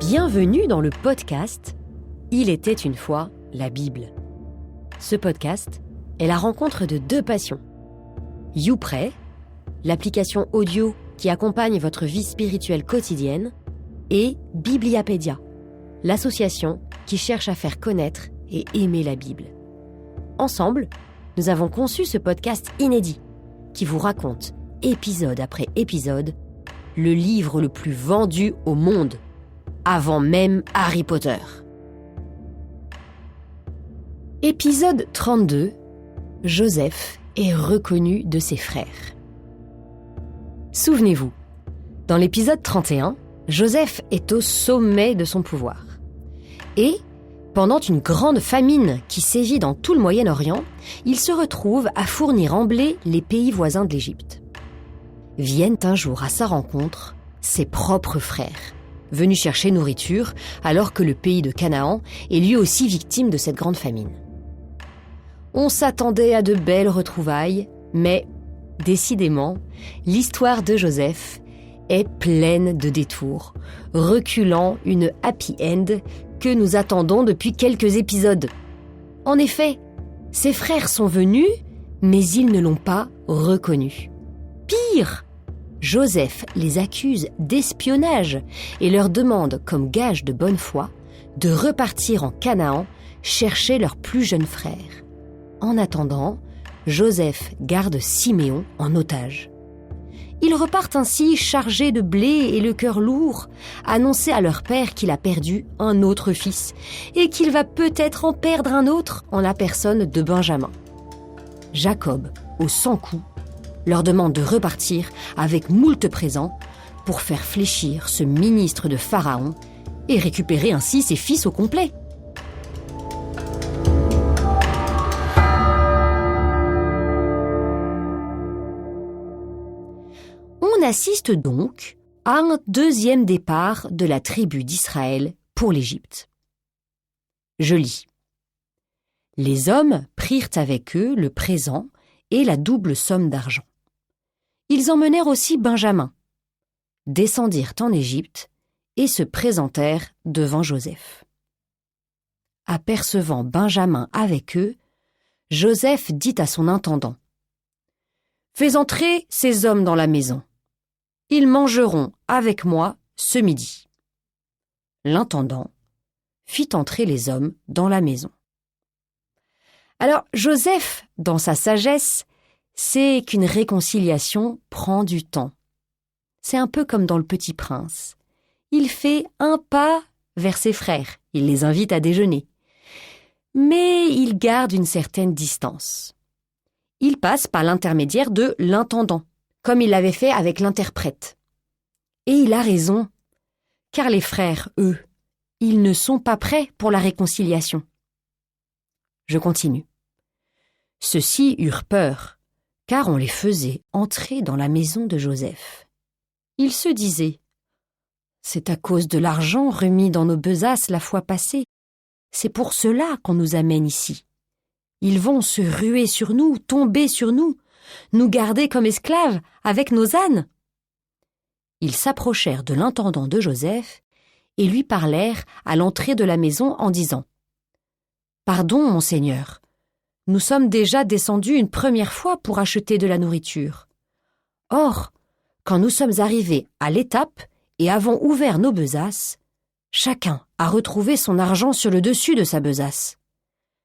Bienvenue dans le podcast « Il était une fois la Bible ». Ce podcast est la rencontre de deux passions. YouPray, l'application audio qui accompagne votre vie spirituelle quotidienne, et Bibliapédia, l'association qui cherche à faire connaître et aimer la Bible. Ensemble, nous avons conçu ce podcast inédit qui vous raconte, épisode après épisode, le livre le plus vendu au monde, avant même Harry Potter. Épisode 32, Joseph est reconnu de ses frères. Souvenez-vous, dans l'épisode 31, Joseph est au sommet de son pouvoir. Et, pendant une grande famine qui sévit dans tout le Moyen-Orient, il se retrouve à fournir en blé les pays voisins de l'Égypte. Viennent un jour à sa rencontre ses propres frères, venus chercher nourriture alors que le pays de Canaan est lui aussi victime de cette grande famine. On s'attendait à de belles retrouvailles, mais décidément, l'histoire de Joseph est pleine de détours, reculant une happy end que nous attendons depuis quelques épisodes. En effet, ses frères sont venus, mais ils ne l'ont pas reconnu. Pire, Joseph les accuse d'espionnage et leur demande, comme gage de bonne foi, de repartir en Canaan chercher leur plus jeune frère. En attendant, Joseph garde Siméon en otage. Ils repartent ainsi chargés de blé et le cœur lourd, annoncer à leur père qu'il a perdu un autre fils et qu'il va peut-être en perdre un autre en la personne de Benjamin. Jacob, au 100 coups, leur demande de repartir avec moult présents pour faire fléchir ce ministre de Pharaon et récupérer ainsi ses fils au complet. On assiste donc à un deuxième départ de la tribu d'Israël pour l'Égypte. Je lis. Les hommes prirent avec eux le présent et la double somme d'argent. Ils emmenèrent aussi Benjamin, descendirent en Égypte et se présentèrent devant Joseph. Apercevant Benjamin avec eux, Joseph dit à son intendant : « Fais entrer ces hommes dans la maison. Ils mangeront avec moi ce midi. » L'intendant fit entrer les hommes dans la maison. Alors Joseph, dans sa sagesse, sait qu'une réconciliation prend du temps. C'est un peu comme dans Le Petit Prince. Il fait un pas vers ses frères, il les invite à déjeuner. Mais il garde une certaine distance. Il passe par l'intermédiaire de l'intendant, comme il l'avait fait avec l'interprète. Et il a raison, car les frères, eux, ils ne sont pas prêts pour la réconciliation. Je continue. Ceux-ci eurent peur, car on les faisait entrer dans la maison de Joseph. Ils se disaient : « C'est à cause de l'argent remis dans nos besaces la fois passée. C'est pour cela qu'on nous amène ici. Ils vont se ruer sur nous, tomber sur nous, nous garder comme esclaves avec nos ânes. » Ils s'approchèrent de l'intendant de Joseph et lui parlèrent à l'entrée de la maison en disant : « Pardon, mon Seigneur, nous sommes déjà descendus une première fois pour acheter de la nourriture. Or, quand nous sommes arrivés à l'étape et avons ouvert nos besaces, chacun a retrouvé son argent sur le dessus de sa besace.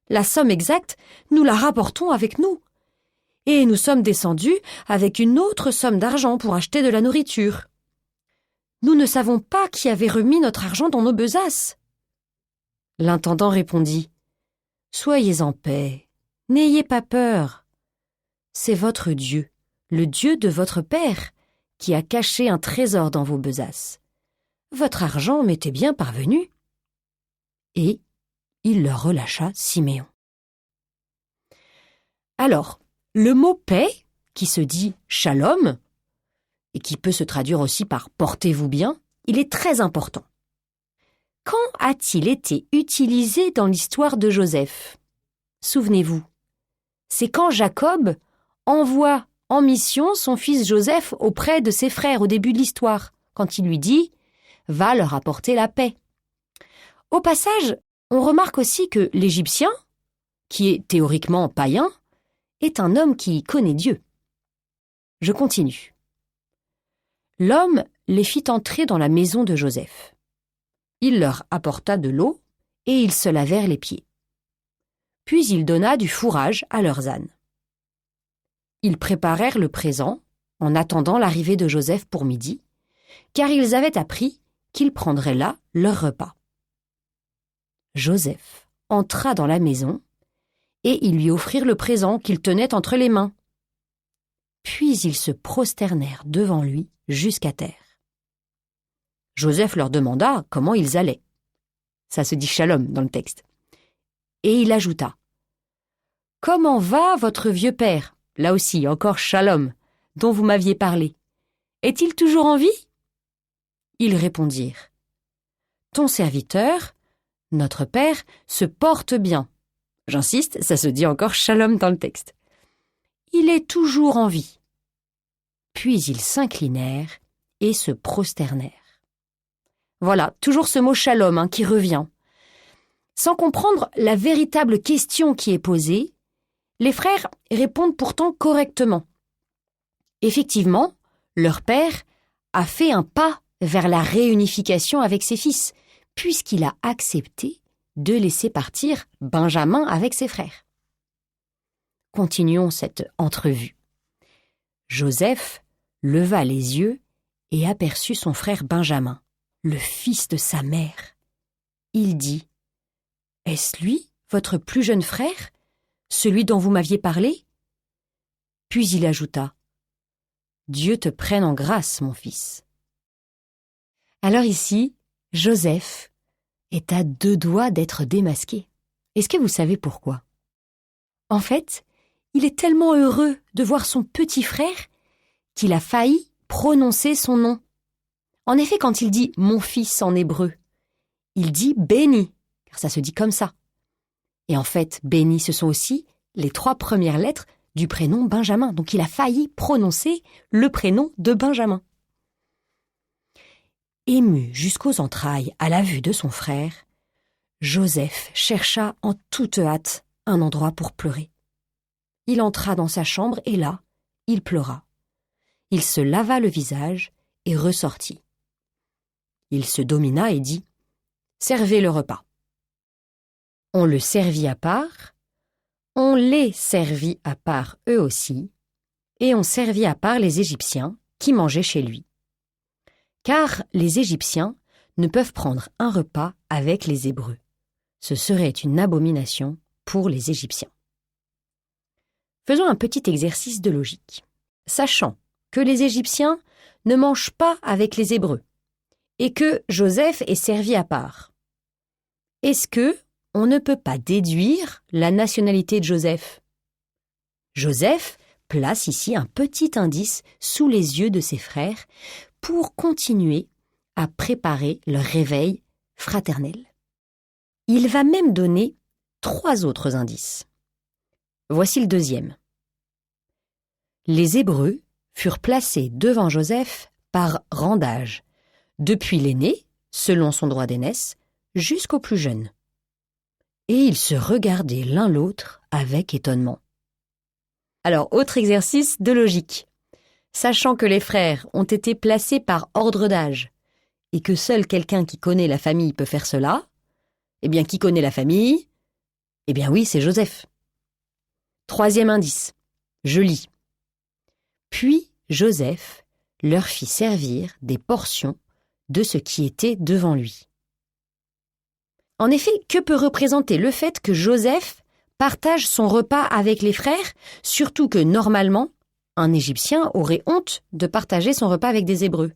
La somme exacte, nous la rapportons avec nous. Et nous sommes descendus avec une autre somme d'argent pour acheter de la nourriture. Nous ne savons pas qui avait remis notre argent dans nos besaces. » L'intendant répondit : « Soyez en paix. N'ayez pas peur. C'est votre Dieu, le Dieu de votre père, qui a caché un trésor dans vos besaces. Votre argent m'était bien parvenu. » Et il leur relâcha Siméon. Alors, le mot paix, qui se dit shalom, et qui peut se traduire aussi par portez-vous bien, il est très important. Quand a-t-il été utilisé dans l'histoire de Joseph ? Souvenez-vous. C'est quand Jacob envoie en mission son fils Joseph auprès de ses frères au début de l'histoire, quand il lui dit « Va leur apporter la paix ». Au passage, on remarque aussi que l'Égyptien, qui est théoriquement païen, est un homme qui connaît Dieu. Je continue. L'homme les fit entrer dans la maison de Joseph. Il leur apporta de l'eau et ils se lavèrent les pieds. Puis il donna du fourrage à leurs ânes. Ils préparèrent le présent en attendant l'arrivée de Joseph pour midi, car ils avaient appris qu'ils prendraient là leur repas. Joseph entra dans la maison et ils lui offrirent le présent qu'ils tenaient entre les mains. Puis ils se prosternèrent devant lui jusqu'à terre. Joseph leur demanda comment ils allaient. Ça se dit shalom dans le texte. Et il ajouta : « Comment va votre vieux père ? Là aussi, encore shalom, dont vous m'aviez parlé. Est-il toujours en vie ? » Ils répondirent : « Ton serviteur, notre père, se porte bien. » J'insiste, ça se dit encore shalom dans le texte. « Il est toujours en vie. » Puis ils s'inclinèrent et se prosternèrent. Voilà, toujours ce mot shalom qui revient. Sans comprendre la véritable question qui est posée, les frères répondent pourtant correctement. Effectivement, leur père a fait un pas vers la réunification avec ses fils, puisqu'il a accepté de laisser partir Benjamin avec ses frères. Continuons cette entrevue. Joseph leva les yeux et aperçut son frère Benjamin, le fils de sa mère. Il dit : « Est-ce lui, votre plus jeune frère, celui dont vous m'aviez parlé ? » Puis il ajouta : « Dieu te prenne en grâce, mon fils. » Alors ici, Joseph est à 2 doigts d'être démasqué. Est-ce que vous savez pourquoi ? En fait, il est tellement heureux de voir son petit frère qu'il a failli prononcer son nom. En effet, quand il dit « mon fils » en hébreu, il dit « béni », car ça se dit comme ça. Et en fait, béni, ce sont aussi les 3 premières lettres du prénom Benjamin. Donc il a failli prononcer le prénom de Benjamin. Ému jusqu'aux entrailles à la vue de son frère, Joseph chercha en toute hâte un endroit pour pleurer. Il entra dans sa chambre et là, il pleura. Il se lava le visage et ressortit. Il se domina et dit : « Servez le repas. » On le servit à part, on les servit à part eux aussi, et on servit à part les Égyptiens qui mangeaient chez lui. Car les Égyptiens ne peuvent prendre un repas avec les Hébreux. Ce serait une abomination pour les Égyptiens. Faisons un petit exercice de logique. Sachant que les Égyptiens ne mangent pas avec les Hébreux et que Joseph est servi à part, est-ce que on ne peut pas déduire la nationalité de Joseph ? Joseph place ici un petit indice sous les yeux de ses frères pour continuer à préparer leur réveil fraternel. Il va même donner 3 autres indices. Voici le deuxième. Les Hébreux furent placés devant Joseph par rang d'âge, depuis l'aîné, selon son droit d'aînesse, jusqu'au plus jeune. Et ils se regardaient l'un l'autre avec étonnement. Alors, autre exercice de logique. Sachant que les frères ont été placés par ordre d'âge et que seul quelqu'un qui connaît la famille peut faire cela, eh bien, qui connaît la famille ? Eh bien oui, c'est Joseph. 3e indice. Je lis. Puis Joseph leur fit servir des portions de ce qui était devant lui. En effet, que peut représenter le fait que Joseph partage son repas avec les frères, surtout que normalement, un Égyptien aurait honte de partager son repas avec des Hébreux ?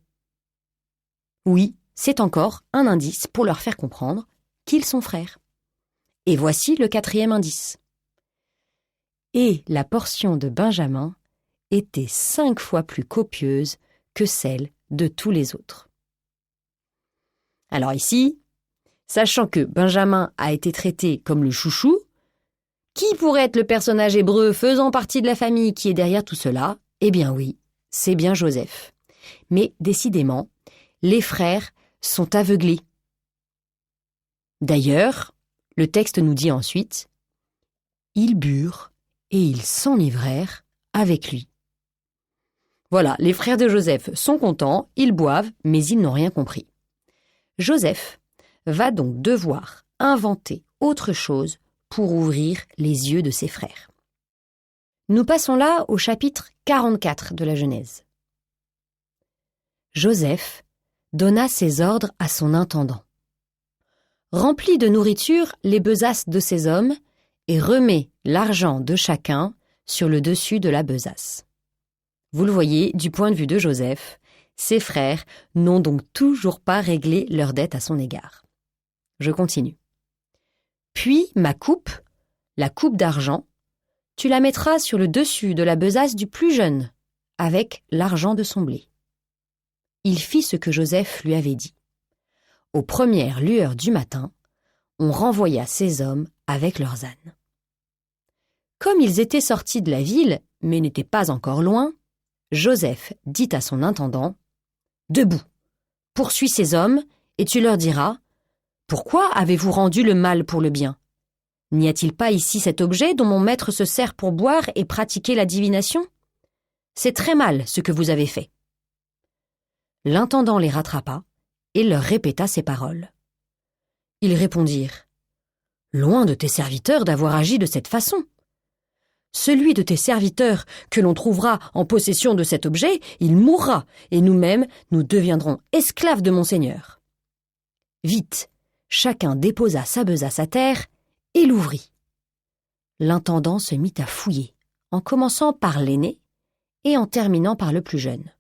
Oui, c'est encore un indice pour leur faire comprendre qu'ils sont frères. Et voici le 4e indice. Et la portion de Benjamin était 5 fois plus copieuse que celle de tous les autres. Alors ici, sachant que Benjamin a été traité comme le chouchou, qui pourrait être le personnage hébreu faisant partie de la famille qui est derrière tout cela ? Eh bien oui, c'est bien Joseph. Mais décidément, les frères sont aveuglés. D'ailleurs, le texte nous dit ensuite « Ils burent et ils s'enivrèrent avec lui ». Voilà, les frères de Joseph sont contents, ils boivent, mais ils n'ont rien compris. Joseph va donc devoir inventer autre chose pour ouvrir les yeux de ses frères. Nous passons là au chapitre 44 de la Genèse. Joseph donna ses ordres à son intendant. Remplis de nourriture les besaces de ses hommes et remets l'argent de chacun sur le dessus de la besace. Vous le voyez, du point de vue de Joseph, ses frères n'ont donc toujours pas réglé leur dette à son égard. Je continue. Puis ma coupe, la coupe d'argent, tu la mettras sur le dessus de la besace du plus jeune, avec l'argent de son blé. Il fit ce que Joseph lui avait dit. Aux premières lueurs du matin, on renvoya ses hommes avec leurs ânes. Comme ils étaient sortis de la ville, mais n'étaient pas encore loin, Joseph dit à son intendant « Debout, poursuis ces hommes, et tu leur diras « Pourquoi avez-vous rendu le mal pour le bien ? N'y a-t-il pas ici cet objet dont mon maître se sert pour boire et pratiquer la divination ? C'est très mal ce que vous avez fait. » L'intendant les rattrapa et leur répéta ces paroles. Ils répondirent « Loin de tes serviteurs d'avoir agi de cette façon. Celui de tes serviteurs que l'on trouvera en possession de cet objet, il mourra, et nous-mêmes, nous deviendrons esclaves de mon Seigneur. » Vite, chacun déposa sa besace à terre et l'ouvrit. L'intendant se mit à fouiller, en commençant par l'aîné et en terminant par le plus jeune.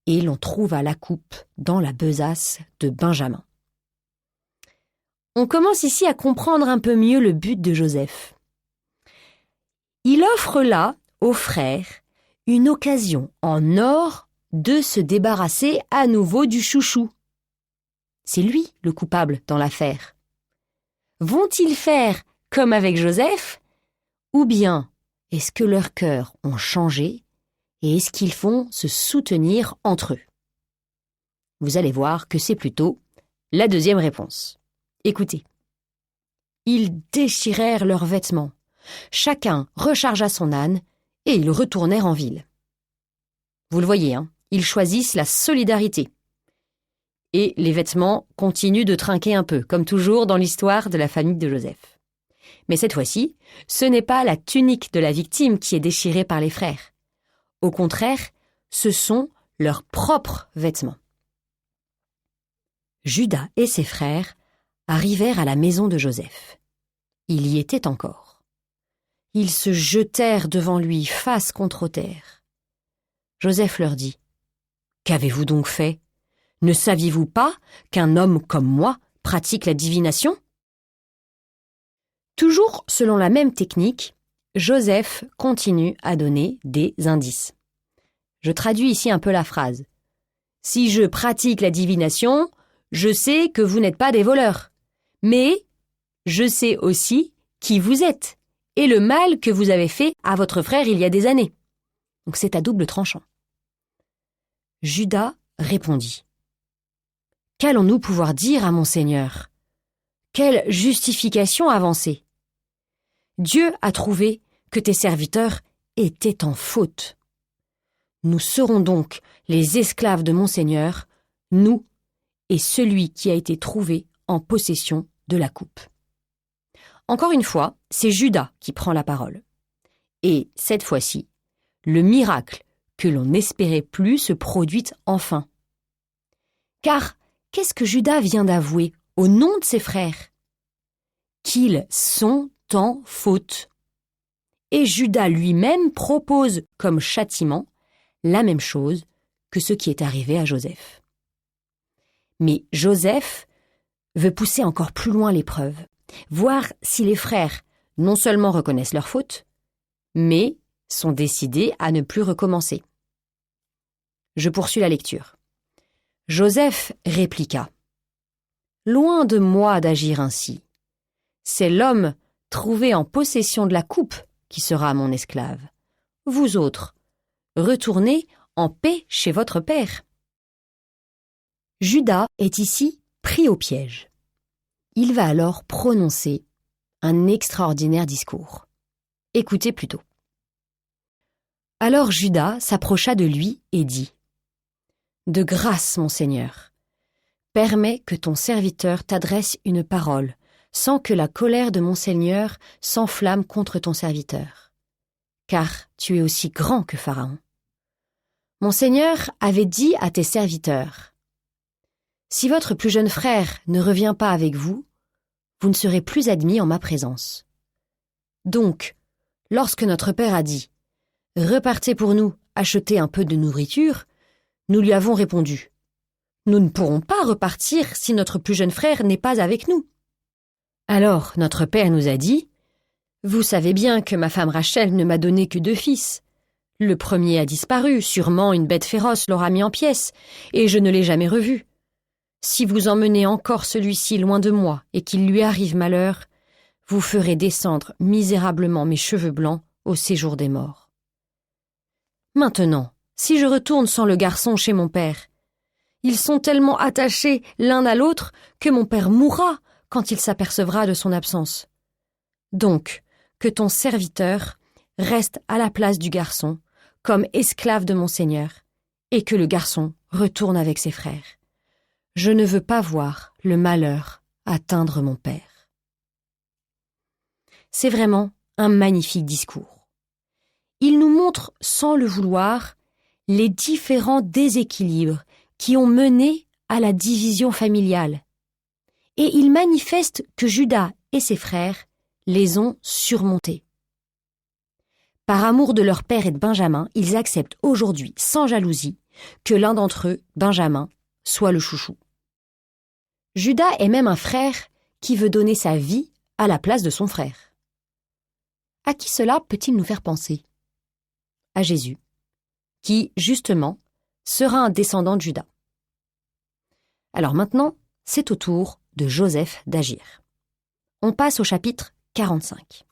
Et l'on trouva la coupe dans la besace de Benjamin. On commence ici à comprendre un peu mieux le but de Joseph. Il offre là aux frères une occasion en or de se débarrasser à nouveau du chouchou. C'est lui le coupable dans l'affaire. Vont-ils faire comme avec Joseph, ou bien est-ce que leurs cœurs ont changé et est-ce qu'ils vont se soutenir entre eux? Vous allez voir que c'est plutôt la deuxième réponse. Écoutez. Ils déchirèrent leurs vêtements. Chacun rechargea son âne et ils retournèrent en ville. Vous le voyez, ils choisissent la solidarité. Et les vêtements continuent de trinquer un peu, comme toujours dans l'histoire de la famille de Joseph. Mais cette fois-ci, ce n'est pas la tunique de la victime qui est déchirée par les frères. Au contraire, ce sont leurs propres vêtements. Judas et ses frères arrivèrent à la maison de Joseph. Il y était encore. Ils se jetèrent devant lui, face contre terre. Joseph leur dit « Qu'avez-vous donc fait ? Ne saviez-vous pas qu'un homme comme moi pratique la divination ?» Toujours selon la même technique, Joseph continue à donner des indices. Je traduis ici un peu la phrase. « Si je pratique la divination, je sais que vous n'êtes pas des voleurs, mais je sais aussi qui vous êtes et le mal que vous avez fait à votre frère il y a des années. » Donc c'est à double tranchant. Judas répondit. « Qu'allons-nous pouvoir dire à mon Seigneur ? Quelle justification avancer ? Dieu a trouvé que tes serviteurs étaient en faute. Nous serons donc les esclaves de mon Seigneur, nous et celui qui a été trouvé en possession de la coupe. » Encore une fois, c'est Judas qui prend la parole. Et cette fois-ci, le miracle que l'on n'espérait plus se produit enfin. Car qu'est-ce que Judas vient d'avouer au nom de ses frères ? Qu'ils sont en faute. Et Judas lui-même propose comme châtiment la même chose que ce qui est arrivé à Joseph. Mais Joseph veut pousser encore plus loin l'épreuve, voir si les frères non seulement reconnaissent leur faute, mais sont décidés à ne plus recommencer. Je poursuis la lecture. Joseph répliqua. « Loin de moi d'agir ainsi. C'est l'homme trouvé en possession de la coupe qui sera mon esclave. Vous autres, retournez en paix chez votre père. » Judas est ici pris au piège. Il va alors prononcer un extraordinaire discours. Écoutez plutôt. Alors Juda s'approcha de lui et dit : « De grâce, mon Seigneur, permets que ton serviteur t'adresse une parole, sans que la colère de mon Seigneur s'enflamme contre ton serviteur. Car tu es aussi grand que Pharaon. Mon Seigneur avait dit à tes serviteurs : si votre plus jeune frère ne revient pas avec vous, vous ne serez plus admis en ma présence. Donc, lorsque notre père a dit : repartez pour nous acheter un peu de nourriture, nous lui avons répondu : nous ne pourrons pas repartir si notre plus jeune frère n'est pas avec nous. Alors notre père nous a dit : vous savez bien que ma femme Rachel ne m'a donné que 2 fils. Le premier a disparu, sûrement une bête féroce l'aura mis en pièces, et je ne l'ai jamais revu. Si vous emmenez encore celui-ci loin de moi et qu'il lui arrive malheur, vous ferez descendre misérablement mes cheveux blancs au séjour des morts. Maintenant, si je retourne sans le garçon chez mon père, ils sont tellement attachés l'un à l'autre que mon père mourra quand il s'apercevra de son absence. Donc, que ton serviteur reste à la place du garçon, comme esclave de mon Seigneur, et que le garçon retourne avec ses frères. Je ne veux pas voir le malheur atteindre mon père. » C'est vraiment un magnifique discours. Il nous montre, sans le vouloir, les différents déséquilibres qui ont mené à la division familiale. Et il manifeste que Juda et ses frères les ont surmontés. Par amour de leur père et de Benjamin, ils acceptent aujourd'hui, sans jalousie, que l'un d'entre eux, Benjamin, soit le chouchou. Juda est même un frère qui veut donner sa vie à la place de son frère. À qui cela peut-il nous faire penser ? À Jésus, qui, justement, sera un descendant de Juda. Alors maintenant, c'est au tour de Joseph d'agir. On passe au chapitre 45.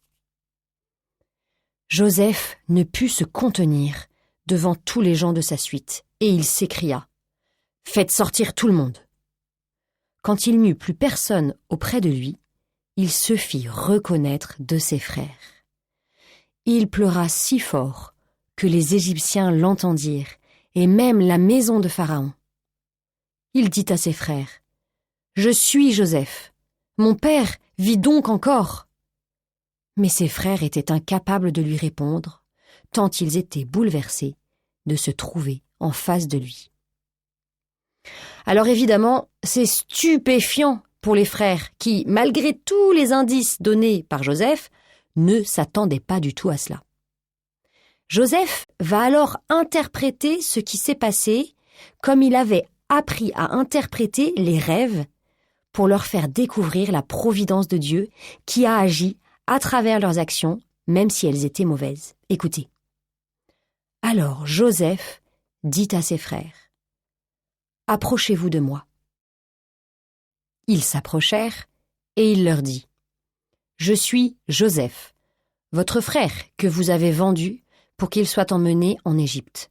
Joseph ne put se contenir devant tous les gens de sa suite, et il s'écria : « Faites sortir tout le monde !» Quand il n'eut plus personne auprès de lui, il se fit reconnaître de ses frères. Il pleura si fort que les Égyptiens l'entendirent, et même la maison de Pharaon. Il dit à ses frères : « Je suis Joseph. Mon père vit donc encore ?» Mais ses frères étaient incapables de lui répondre, tant ils étaient bouleversés de se trouver en face de lui. Alors évidemment, c'est stupéfiant pour les frères qui, malgré tous les indices donnés par Joseph, ne s'attendaient pas du tout à cela. Joseph va alors interpréter ce qui s'est passé comme il avait appris à interpréter les rêves pour leur faire découvrir la providence de Dieu qui a agi à travers leurs actions, même si elles étaient mauvaises. Écoutez. Alors Joseph dit à ses frères : « Approchez-vous de moi. » Ils s'approchèrent et il leur dit : « Je suis Joseph, votre frère que vous avez vendu pour qu'il soit emmené en Égypte.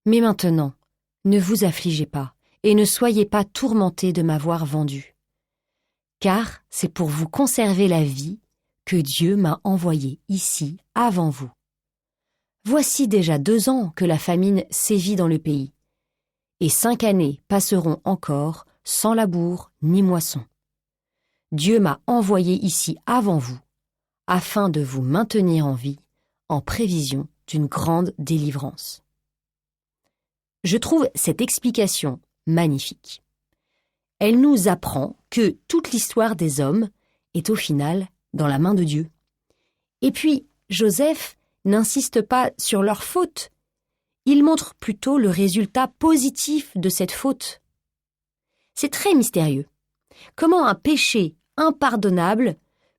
Mais maintenant, ne vous affligez pas et ne soyez pas tourmentés de m'avoir vendu. Car c'est pour vous conserver la vie que Dieu m'a envoyé ici avant vous. Voici déjà 2 ans que la famine sévit dans le pays, et 5 années passeront encore sans labour ni moisson. Dieu m'a envoyé ici avant vous, afin de vous maintenir en vie, en prévision d'une grande délivrance. » Je trouve cette explication magnifique. Elle nous apprend que toute l'histoire des hommes est au final dans la main de Dieu. Et puis, Joseph n'insiste pas sur leur faute. Il montre plutôt le résultat positif de cette faute. C'est très mystérieux. Comment un péché impardonnable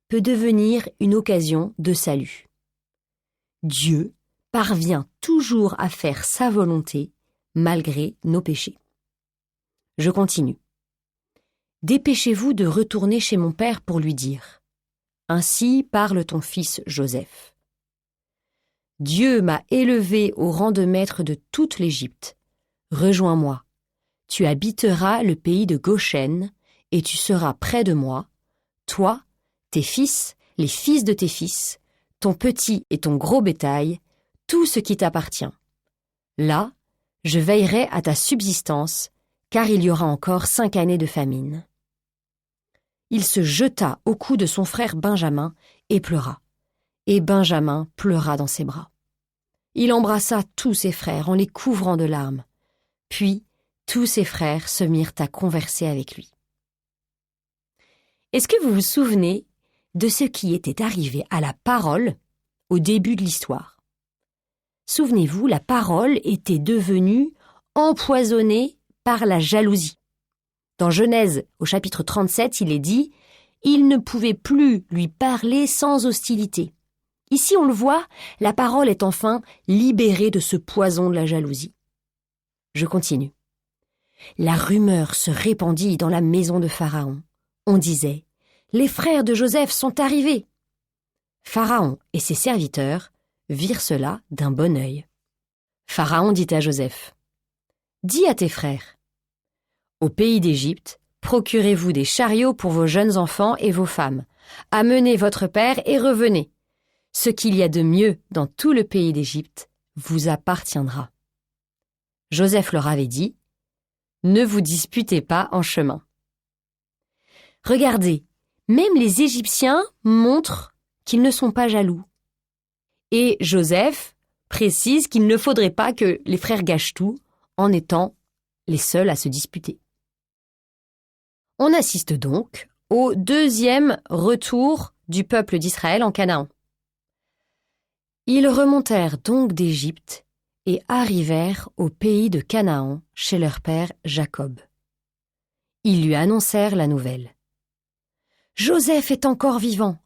peut devenir une occasion de salut. Dieu parvient toujours à faire sa volonté malgré nos péchés. Je continue. Dépêchez-vous de retourner chez mon père pour lui dire : ainsi parle ton fils Joseph. Dieu m'a élevé au rang de maître de toute l'Égypte. Rejoins-moi. Tu habiteras le pays de Goshen et tu seras près de moi, toi, tes fils, les fils de tes fils, ton petit et ton gros bétail, tout ce qui t'appartient. Là, je veillerai à ta subsistance, car il y aura encore 5 années de famine. » Il se jeta au cou de son frère Benjamin et pleura. Et Benjamin pleura dans ses bras. Il embrassa tous ses frères en les couvrant de larmes. Puis, tous ses frères se mirent à converser avec lui. Est-ce que vous vous souvenez de ce qui était arrivé à la parole au début de l'histoire? Souvenez-vous, la parole était devenue empoisonnée par la jalousie. Dans Genèse, au chapitre 37, il est dit « Il ne pouvait plus lui parler sans hostilité ». Ici, on le voit, la parole est enfin libérée de ce poison de la jalousie. Je continue. La rumeur se répandit dans la maison de Pharaon. On disait « Les frères de Joseph sont arrivés ». Pharaon et ses serviteurs virent cela d'un bon œil. Pharaon dit à Joseph « Dis à tes frères, au pays d'Égypte, procurez-vous des chariots pour vos jeunes enfants et vos femmes. Amenez votre père et revenez. Ce qu'il y a de mieux dans tout le pays d'Égypte vous appartiendra. » Joseph leur avait dit « Ne vous disputez pas en chemin. » Regardez, même les Égyptiens montrent qu'ils ne sont pas jaloux. Et Joseph précise qu'il ne faudrait pas que les frères gâchent tout en étant les seuls à se disputer. On assiste donc au deuxième retour du peuple d'Israël en Canaan. Ils remontèrent donc d'Égypte et arrivèrent au pays de Canaan chez leur père Jacob. Ils lui annoncèrent la nouvelle. « Joseph est encore vivant,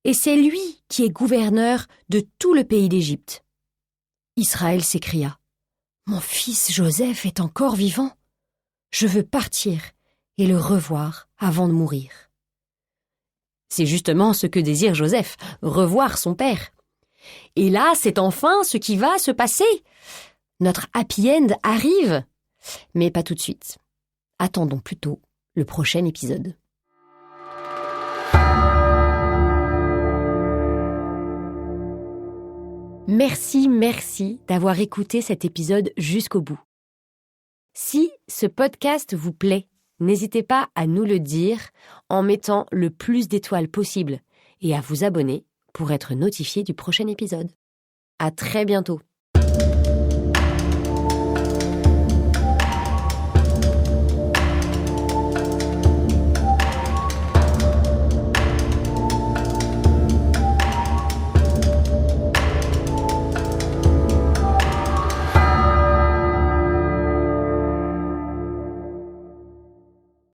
et c'est lui qui est gouverneur de tout le pays d'Égypte. » Israël s'écria « Mon fils Joseph est encore vivant. Je veux partir et le revoir avant de mourir. » C'est justement ce que désire Joseph, revoir son père. Et là, c'est enfin ce qui va se passer. Notre happy end arrive, mais pas tout de suite. Attendons plutôt le prochain épisode. Merci d'avoir écouté cet épisode jusqu'au bout. Si ce podcast vous plaît, n'hésitez pas à nous le dire en mettant le plus d'étoiles possible et à vous abonner pour être notifié du prochain épisode. À très bientôt.